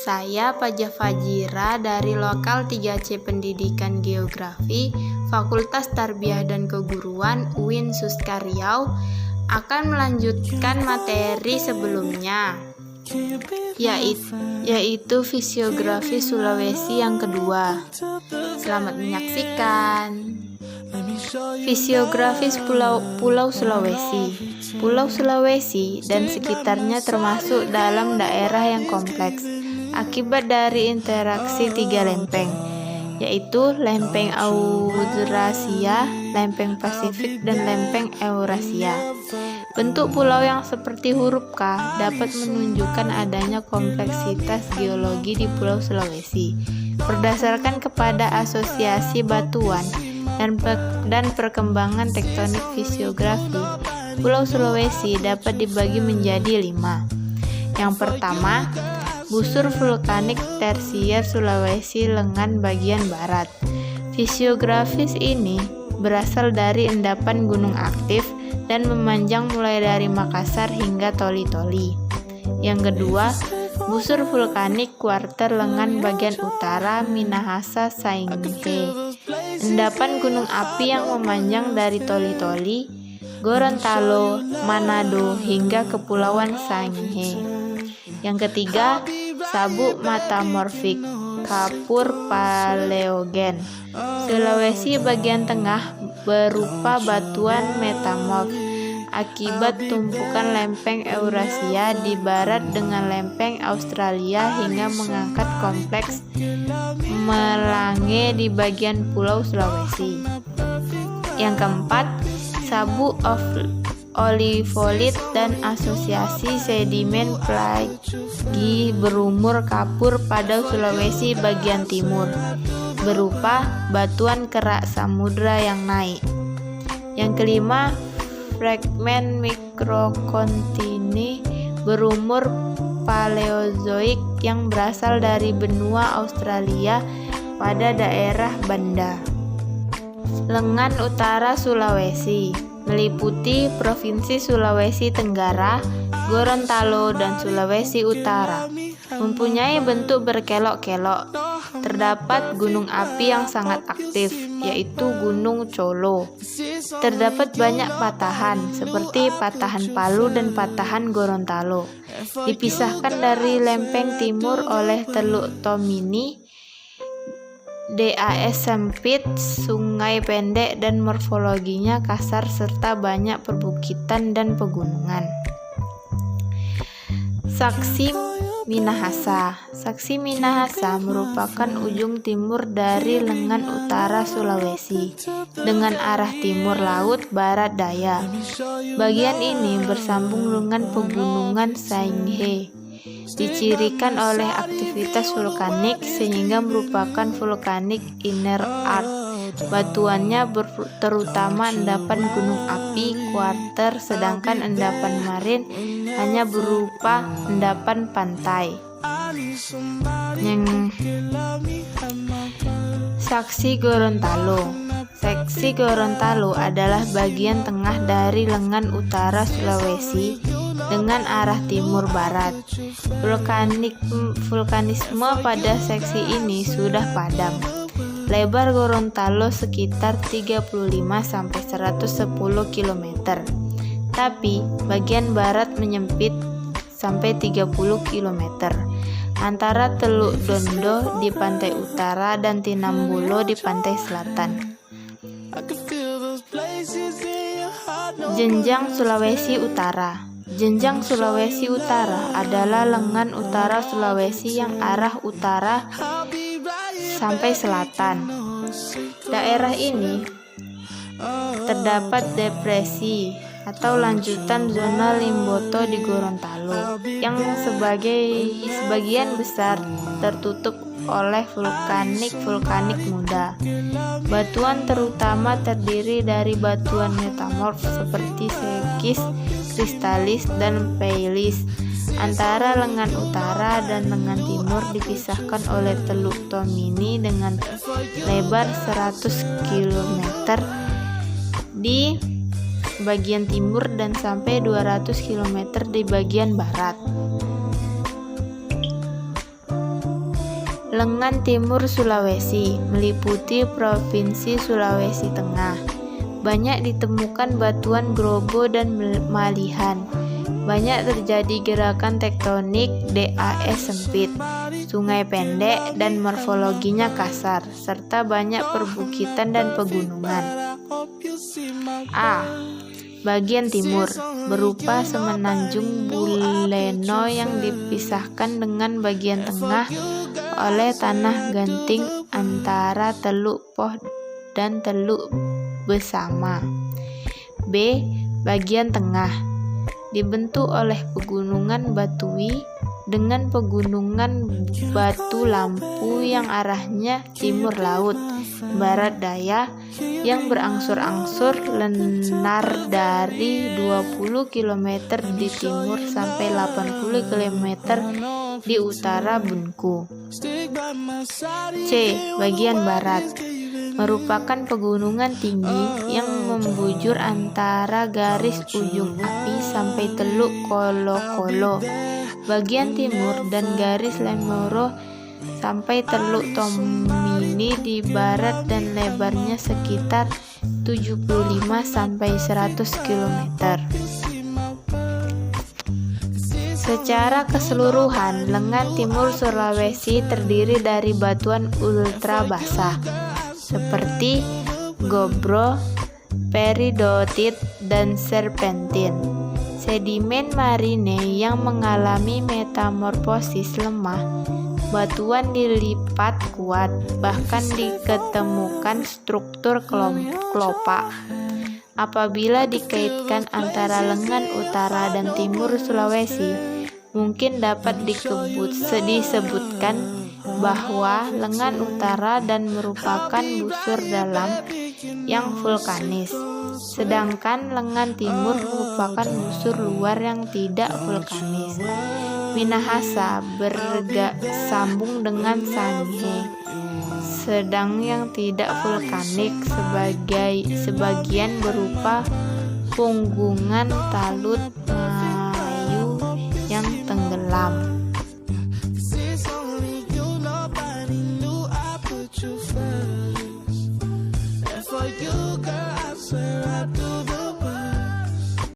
Saya Paja Fajira dari Lokal 3C Pendidikan Geografi Fakultas Tarbiyah dan Keguruan UIN Suska Riau akan melanjutkan materi sebelumnya, yaitu Fisiografi Sulawesi yang kedua. Selamat menyaksikan. Fisiografis Pulau Sulawesi. Pulau Sulawesi dan sekitarnya termasuk dalam daerah yang kompleks akibat dari interaksi tiga lempeng, yaitu lempeng Austrasia, lempeng Pasifik, dan lempeng Eurasia. Bentuk pulau yang seperti huruf K dapat menunjukkan adanya kompleksitas geologi di Pulau Sulawesi berdasarkan kepada asosiasi batuan dan perkembangan tektonik fisiografi. Pulau Sulawesi dapat dibagi menjadi 5. Yang pertama, busur vulkanik tersier Sulawesi lengan bagian barat. Fisiografis ini berasal dari endapan gunung aktif dan memanjang mulai dari Makassar hingga Toli-Toli. Yang kedua, busur vulkanik kuarter lengan bagian utara Minahasa Sainghe. Endapan gunung api yang memanjang dari Toli-Toli, Gorontalo, Manado hingga Kepulauan Sainghe. Yang ketiga, sabuk metamorfik kapur paleogen Sulawesi bagian tengah berupa batuan metamorf akibat tumpukan lempeng Eurasia di barat dengan lempeng Australia hingga mengangkat kompleks Melange di bagian Pulau Sulawesi. Yang keempat, sabuk olivolit dan asosiasi sedimen plagi berumur kapur pada Sulawesi bagian timur berupa batuan kerak samudra yang naik. Yang kelima, fragmen mikrokontini berumur Paleozoik yang berasal dari benua Australia pada daerah Banda. Lengan utara Sulawesi meliputi Provinsi Sulawesi Tenggara, Gorontalo, dan Sulawesi Utara. Mempunyai bentuk berkelok-kelok. Terdapat gunung api yang sangat aktif, yaitu Gunung Colo. Terdapat banyak patahan, seperti patahan Palu dan patahan Gorontalo. Dipisahkan dari lempeng timur oleh Teluk Tomini, DAS sempit, sungai pendek, dan morfologinya kasar serta banyak perbukitan dan pegunungan. Saksi Minahasa. Saksi Minahasa merupakan ujung timur dari lengan utara Sulawesi dengan arah timur laut barat daya. Bagian ini bersambung dengan pegunungan Sainghe. Dicirikan oleh aktivitas vulkanik sehingga merupakan vulkanik inner arc. Batuannya terutama endapan gunung api kuarter, sedangkan endapan marin hanya berupa endapan pantai. Saksi Gorontalo. Saksi Gorontalo adalah bagian tengah dari lengan utara Sulawesi dengan arah timur barat. Vulkanisme pada seksi ini sudah padam. Lebar Gorontalo sekitar 35-110 km, tapi bagian barat menyempit sampai 30 km antara Teluk Dondo di pantai utara dan Tinambulo di pantai selatan. Jenjang Sulawesi Utara. Jenjang Sulawesi Utara adalah lengan utara Sulawesi yang arah utara sampai selatan. Daerah ini terdapat depresi atau lanjutan zona Limboto di Gorontalo yang sebagian besar tertutup oleh vulkanik muda. Batuan terutama terdiri dari batuan metamorf seperti sekis, kristalis, dan peilis. Antara lengan utara dan lengan timur dipisahkan oleh Teluk Tomini dengan lebar 100 km di bagian timur dan sampai 200 km di bagian barat. Lengan timur Sulawesi meliputi Provinsi Sulawesi Tengah. Banyak ditemukan batuan grobo dan malihan. Banyak terjadi gerakan tektonik DAS sempit, sungai pendek dan morfologinya kasar, serta banyak perbukitan dan pegunungan. A. Bagian timur berupa semenanjung Buleno yang dipisahkan dengan bagian tengah oleh tanah ganting antara Teluk Poh dan Teluk Besama. B. Bagian tengah dibentuk oleh pegunungan Batui dengan pegunungan Batu Lampu yang arahnya timur laut, barat daya, yang berangsur-angsur lenar dari 20 km di timur sampai 80 km di utara Bunku. C. Bagian barat merupakan pegunungan tinggi yang membujur antara garis ujung api sampai Teluk Kolo-Kolo bagian timur dan garis Lemoro sampai Teluk Tomini di barat dan lebarnya sekitar 75 sampai 100 km. Secara keseluruhan, lengan timur Sulawesi terdiri dari batuan ultra basah seperti gobro, peridotit, dan serpentin. Sedimen marine yang mengalami metamorfosis lemah, batuan dilipat kuat, bahkan diketemukan struktur kelopak. Apabila dikaitkan antara lengan utara dan timur Sulawesi, mungkin dapat disebutkan bahwa lengan utara dan merupakan busur dalam yang vulkanis, sedangkan lengan timur merupakan busur luar yang tidak vulkanis. Minahasa bersambung dengan Sangihe, sedang yang tidak vulkanik sebagian berupa punggungan Talut Mayu yang tenggelam.